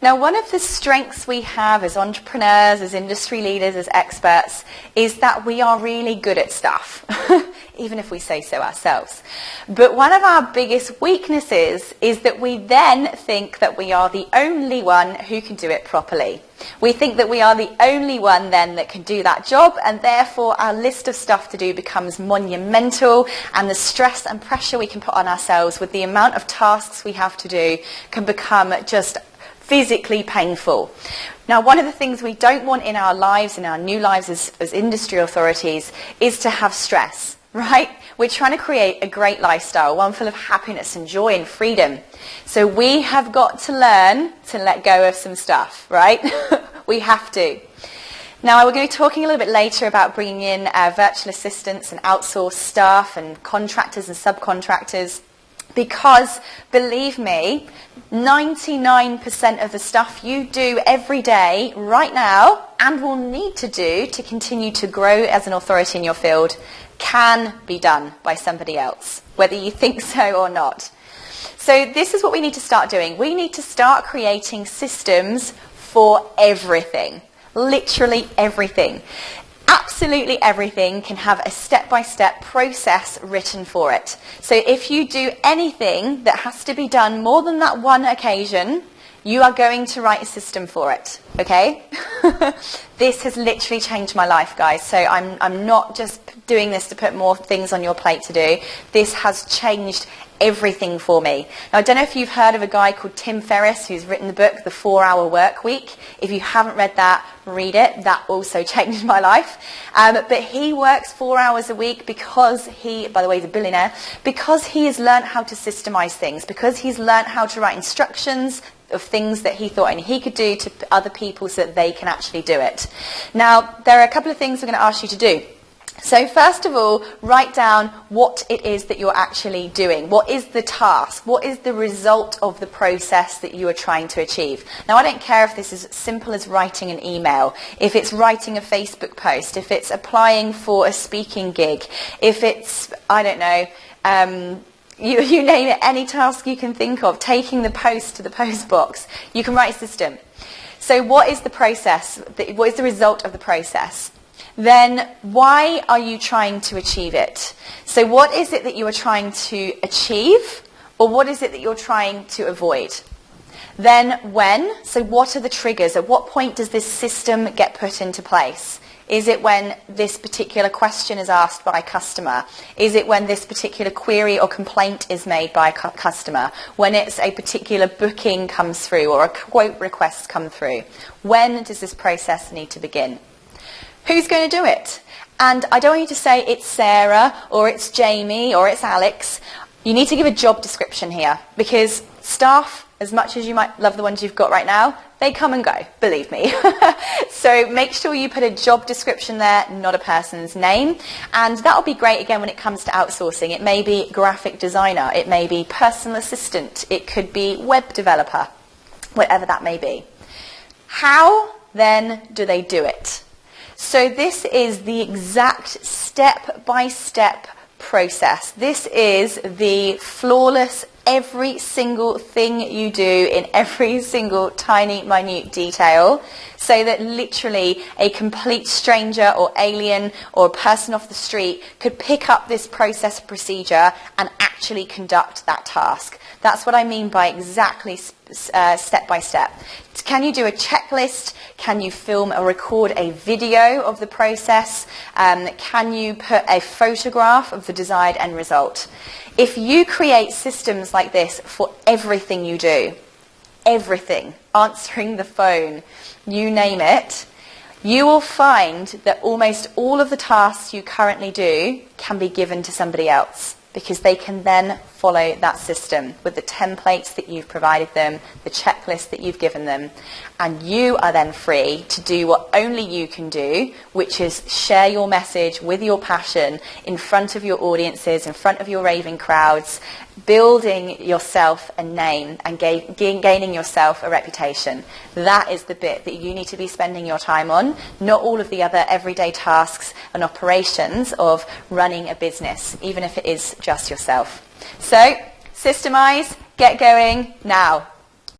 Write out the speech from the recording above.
Now, one of the strengths we have as entrepreneurs, as industry leaders, as experts, is that we are really good at stuff, even if we say so ourselves. But one of our biggest weaknesses is that we then think that we are the only one who can do it properly. We think that we are the only one then that can do that job, and therefore our list of stuff to do becomes monumental, and the stress and pressure we can put on ourselves with the amount of tasks we have to do can become just physically painful. Now, one of the things we don't want in our lives, in our new lives as industry authorities, is to have stress, right? We're trying to create a great lifestyle, one full of happiness and joy and freedom. So we have got to learn to let go of some stuff, right? We have to. Now, we're going to be talking a little bit later about bringing in virtual assistants and outsourced staff and contractors and subcontractors, because, believe me, 99% of the stuff you do every day right now and will need to do to continue to grow as an authority in your field can be done by somebody else, whether you think so or not. So this is what we need to start doing. We need to start creating systems for everything, literally everything. Absolutely everything can have a step-by-step process written for it. So if you do anything that has to be done more than that one occasion, you are going to write a system for it, okay? This has literally changed my life, guys. So I'm not just doing this to put more things on your plate to do. This has changed everything for me. Now, I don't know if you've heard of a guy called Tim Ferriss who's written the book, The 4-Hour Work Week. If you haven't read that, read it. That also changed my life. But he works 4 hours a week because he, by the way, he's a billionaire, because he has learned how to systemize things, because he's learned how to write instructions of things that he thought he could do to other people so that they can actually do it. Now, there are a couple of things we're going to ask you to do. So first of all, write down what it is that you're actually doing. What is the task? What is the result of the process that you are trying to achieve? Now, I don't care if this is as simple as writing an email, if it's writing a Facebook post, if it's applying for a speaking gig, if it's, I don't know, you name it, any task you can think of, taking the post to the post box, you can write a system. So what is the process? What is the result of the process? Then why are you trying to achieve it? So what is it that you are trying to achieve, or what is it that you're trying to avoid? Then when? So what are the triggers? At what point does this system get put into place? Is it when this particular question is asked by a customer? Is it when this particular query or complaint is made by a customer? When it's a particular booking comes through or a quote request come through? When does this process need to begin? Who's going to do it? And I don't want you to say it's Sarah or it's Jamie or it's Alex. You need to give a job description here, because staff, as much as you might love the ones you've got right now, they come and go, believe me. So make sure you put a job description there, not a person's name. And that'll be great, again, when it comes to outsourcing. It may be graphic designer, it may be personal assistant, it could be web developer, whatever that may be. How then do they do it? So this is the exact step-by-step process. This is the flawless, every single thing you do in every single tiny, minute detail, so that literally a complete stranger or alien or a person off the street could pick up this process procedure and actually conduct that task. That's what I mean by exactly step by step. Can you do a checklist? Can you film or record a video of the process? Can you put a photograph of the desired end result? If you create systems like this for everything you do, everything, answering the phone, you name it, you will find that almost all of the tasks you currently do can be given to somebody else, because they can then follow that system with the templates that you've provided them, the checklist that you've given them, and you are then free to do what only you can do, which is share your message with your passion in front of your audiences, in front of your raving crowds, building yourself a name and gaining yourself a reputation. That is the bit that you need to be spending your time on, not all of the other everyday tasks and operations of running a business, even if it is just yourself. So, systemize, get going now.